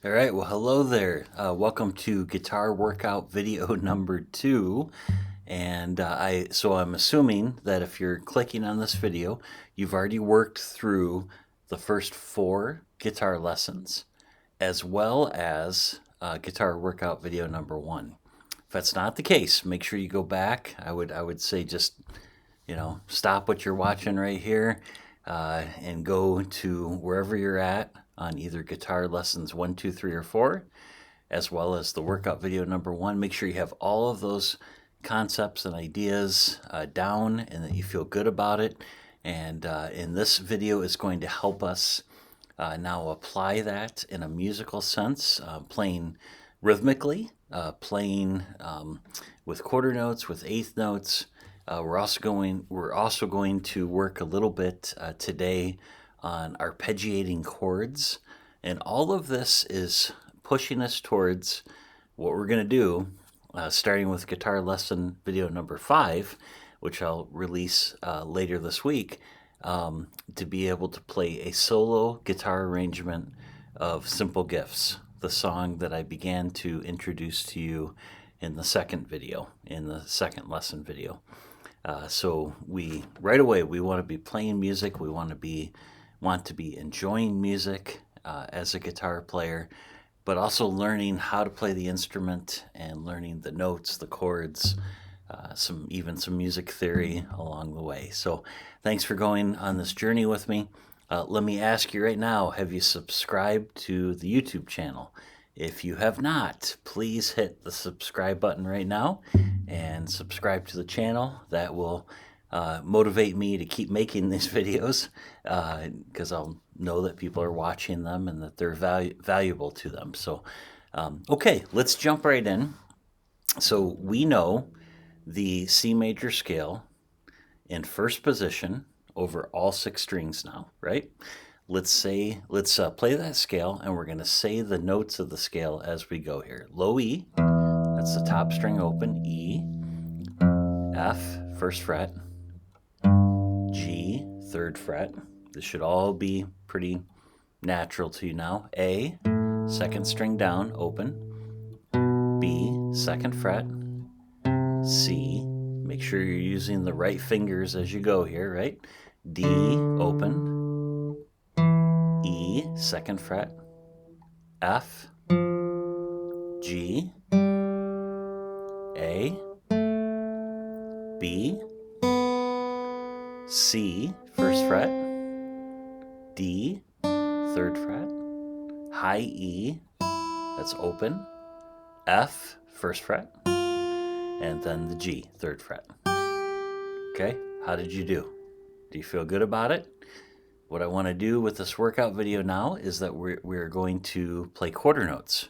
All right, well, hello there. Welcome to guitar workout video number 2. And I'm assuming that if you're clicking on this video, you've already worked through the first 4 guitar lessons, as well as guitar workout video number 1. If that's not the case, make sure you go back. I would say just stop what you're watching right here and go to wherever you're at on either guitar lessons 1, 2, 3, or 4, as well as the workout video number 1. Make sure you have all of those concepts and ideas down and that you feel good about it. And this video is going to help us now apply that in a musical sense, playing rhythmically, playing with quarter notes, with eighth notes. We're also going to work a little bit today on arpeggiating chords, and all of this is pushing us towards what we're going to do, starting with guitar lesson video number 5, which I'll release later this week, to be able to play a solo guitar arrangement of Simple Gifts, the song that I began to introduce to you in the second lesson video. So right away we want to be playing music. We want to be enjoying music as a guitar player, but also learning how to play the instrument and learning the notes, the chords, some music theory along the way. So thanks for going on this journey with me. Let me ask you right now, have you subscribed to the YouTube channel? If you have not, please hit the subscribe button right now and subscribe to the channel. That will motivate me to keep making these videos because I'll know that people are watching them and that they're valuable to them. So, okay, let's jump right in. So we know the C major scale in first position over all 6 strings now, right? Let's play that scale, and we're going to say the notes of the scale as we go here. Low E, that's the top string open. E, F, first fret. G, third fret. This should all be pretty natural to you now. A, second string down, open. B, second fret. C, make sure you're using the right fingers as you go here, right? D, open. E, second fret. F, G, A, B, C, first fret. D, third fret. High E, that's open. F, first fret. And then the G, third fret. Okay, how did you do? Do you feel good about it? What I want to do with this workout video now is that we're going to play quarter notes.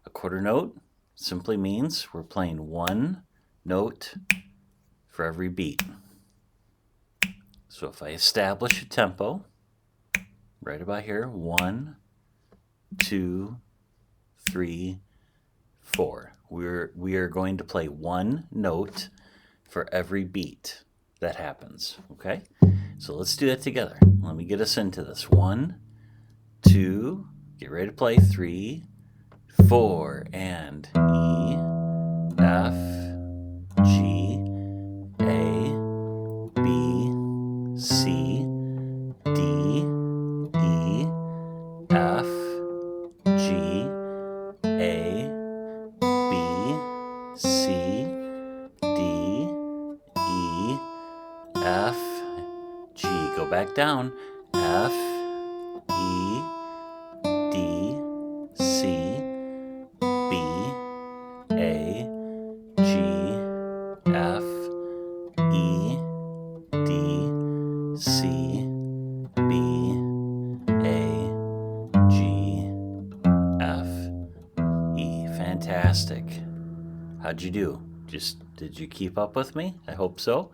A quarter note simply means we're playing one note for every beat. So if I establish a tempo, right about here, 1, 2, 3, 4. We are going to play one note for every beat that happens, okay? So let's do that together. Let me get us into this. 1, 2, get ready to play. 3, 4, and E, F, G, A, B, C, D, E, F, G, A, B, C, D, E, F, G. Go back down. F, E, D, C, B, A, G, F, E, D, C, B, A, G, F, E. Fantastic. How'd you do? Did you keep up with me? I hope so.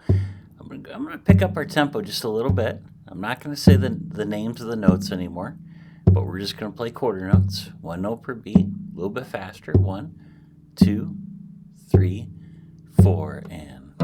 I'm going to pick up our tempo just a little bit. I'm not going to say the names of the notes anymore, but we're just going to play quarter notes, one note per beat, a little bit faster. 1, 2, 3, 4, and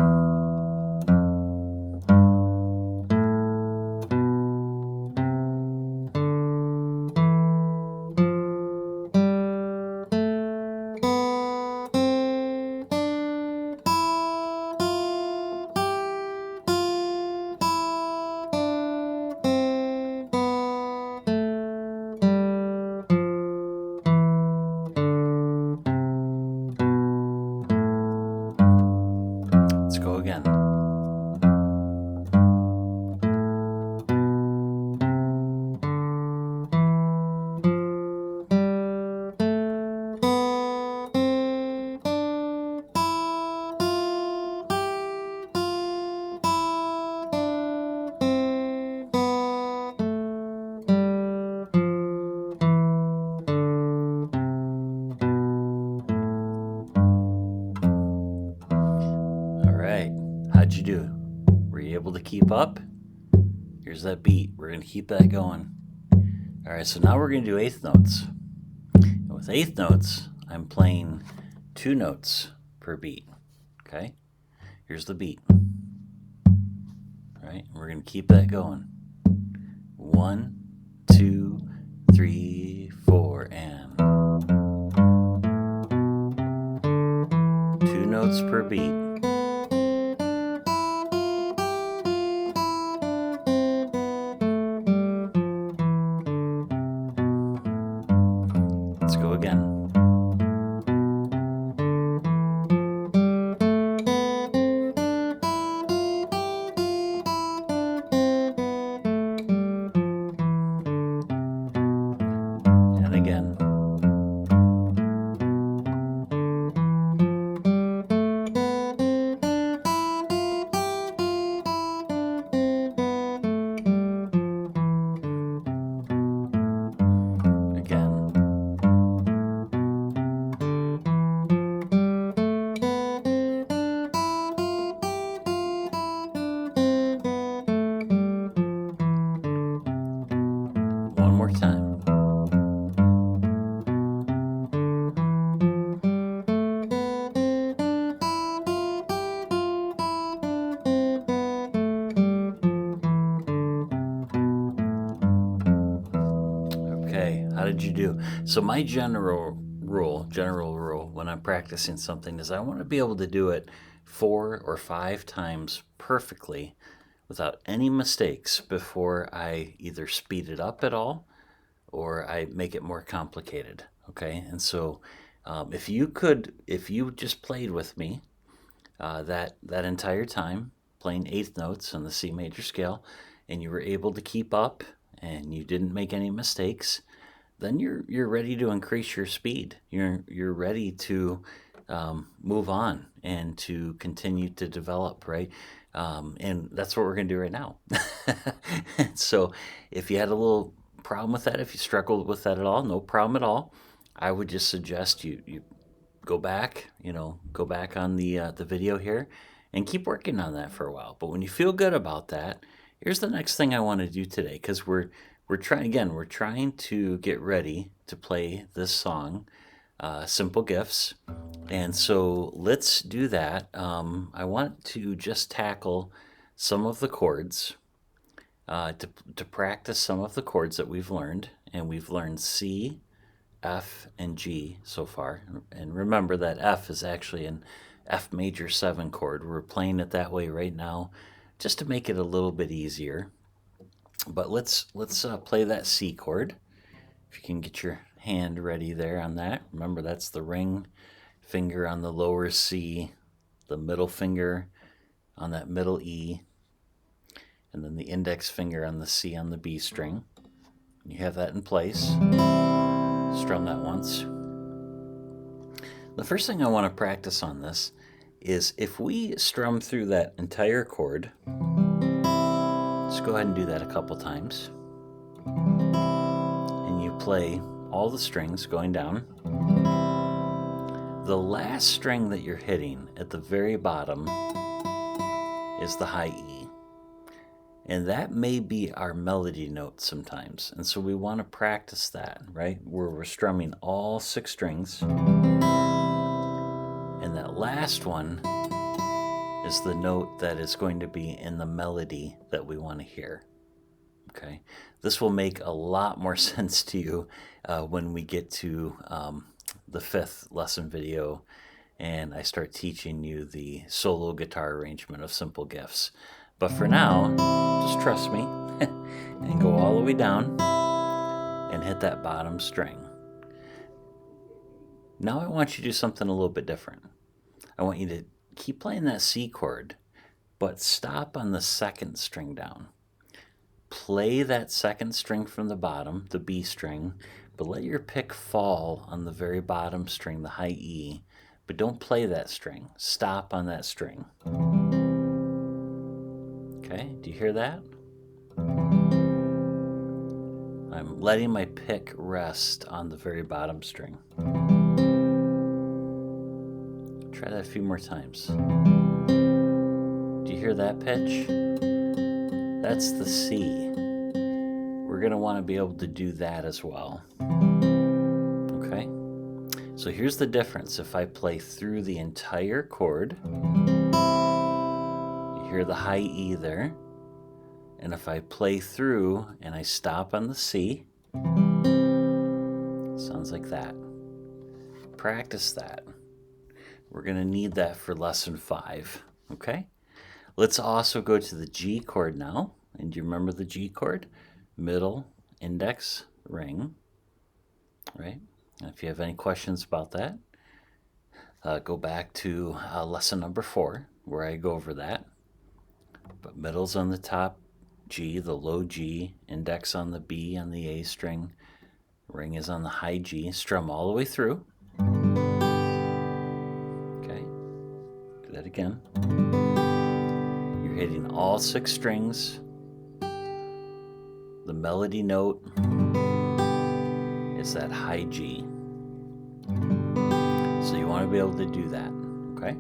keep up. Here's that beat. We're going to keep that going. All right, so now we're going to do eighth notes. And with eighth notes, I'm playing 2 notes per beat. Okay? Here's the beat. All right, we're going to keep that going. 1, 2, 3, 4, and 2 notes per beat. Let's go again. And again. Again. One more time. Okay, how did you do? So my general rule when I'm practicing something is I want to be able to do it 4 or 5 times perfectly without any mistakes before I either speed it up at all or I make it more complicated. Okay, and so if you just played with me that entire time, playing eighth notes on the C major scale, and you were able to keep up and you didn't make any mistakes, then you're ready to increase your speed. You're ready to move on and to continue to develop, right? And that's what we're going to do right now. So if you had a little problem with that, if you struggled with that at all, no problem at all. I would just suggest you go back on the video here and keep working on that for a while. But when you feel good about that, here's the next thing I want to do today, because we're trying to get ready to play this song, Simple Gifts. And so let's do that. I want to just tackle some of the chords, to practice some of the chords that we've learned. And we've learned C, F, and G so far. And remember that F is actually an F major 7 chord. We're playing it that way right now just to make it a little bit easier. But let's play that C chord. If you can get your hand ready there on that. Remember, that's the ring finger on the lower C, the middle finger on that middle E, and then the index finger on the C on the B string. You have that in place. Strum that once. The first thing I want to practice on this is if we strum through that entire chord. Let's go ahead and do that a couple times. And you play all the strings going down. The last string that you're hitting at the very bottom is the high E. And that may be our melody note sometimes. And so we want to practice that, right? Where we're strumming all 6 strings. And that last one is the note that is going to be in the melody that we want to hear. Okay? This will make a lot more sense to you when we get to the 5th lesson video and I start teaching you the solo guitar arrangement of Simple Gifts. But for now, just trust me and go all the way down and hit that bottom string. Now I want you to do something a little bit different. I want you to keep playing that C chord, but stop on the 2nd string down. Play that 2nd string from the bottom, the B string, but let your pick fall on the very bottom string, the high E, but don't play that string. Stop on that string. Okay, do you hear that? I'm letting my pick rest on the very bottom string. Try that a few more times. Do you hear that pitch? That's the C. We're going to want to be able to do that as well. Okay? So here's the difference. If I play through the entire chord, you hear the high E there. And if I play through and I stop on the C, sounds like that. Practice that. We're going to need that for lesson 5. Okay? Let's also go to the G chord now. And do you remember the G chord? Middle, index, ring. Right? And if you have any questions about that, go back to lesson number 4, where I go over that. But middle's on the top G, the low G, index on the B on the A string, ring is on the high G, strum all the way through. Okay, do that again. You're hitting all 6 strings. The melody note is that high G. So you want to be able to do that, okay?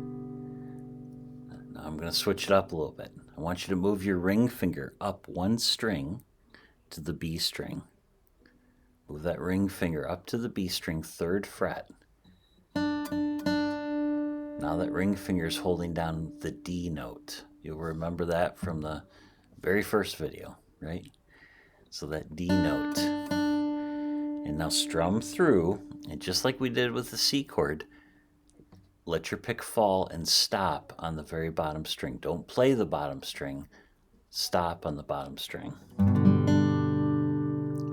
Now I'm going to switch it up a little bit. I want you to move your ring finger up 1 string to the B string. Move that ring finger up to the B string, 3rd fret. Now that ring finger is holding down the D note. You'll remember that from the very first video, right? So that D note. And now strum through, and just like we did with the C chord, let your pick fall and stop on the very bottom string. Don't play the bottom string. Stop on the bottom string.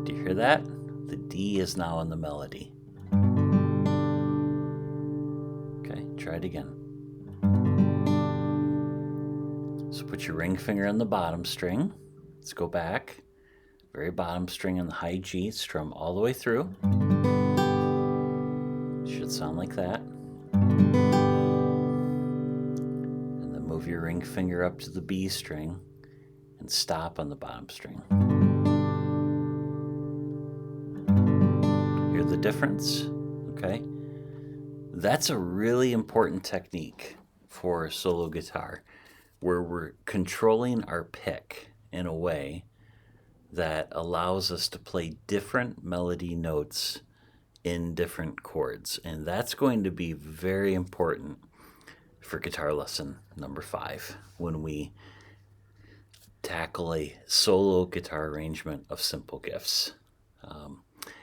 Do you hear that? The D is now in the melody. Okay, try it again. So put your ring finger on the bottom string. Let's go back. Very bottom string on the high G. Strum all the way through. Should sound like that. Move your ring finger up to the B string and stop on the bottom string. Hear the difference? Okay. That's a really important technique for solo guitar, where we're controlling our pick in a way that allows us to play different melody notes in different chords. And that's going to be very important for guitar lesson number 5 when we tackle a solo guitar arrangement of Simple Gifts.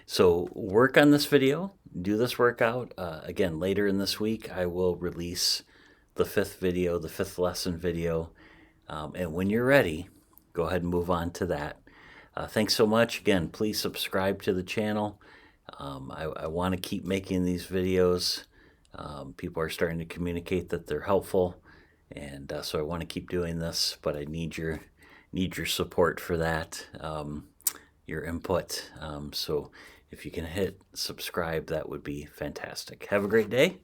So work on this video, do this workout. Again, later in this week, I will release the 5th video, the 5th lesson video. And when you're ready, go ahead and move on to that. Thanks so much. Again, please subscribe to the channel. I want to keep making these videos. People are starting to communicate that they're helpful, and so I want to keep doing this, but I need your support for that, your input. So if you can hit subscribe, that would be fantastic. Have a great day.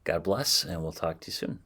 God bless, and we'll talk to you soon.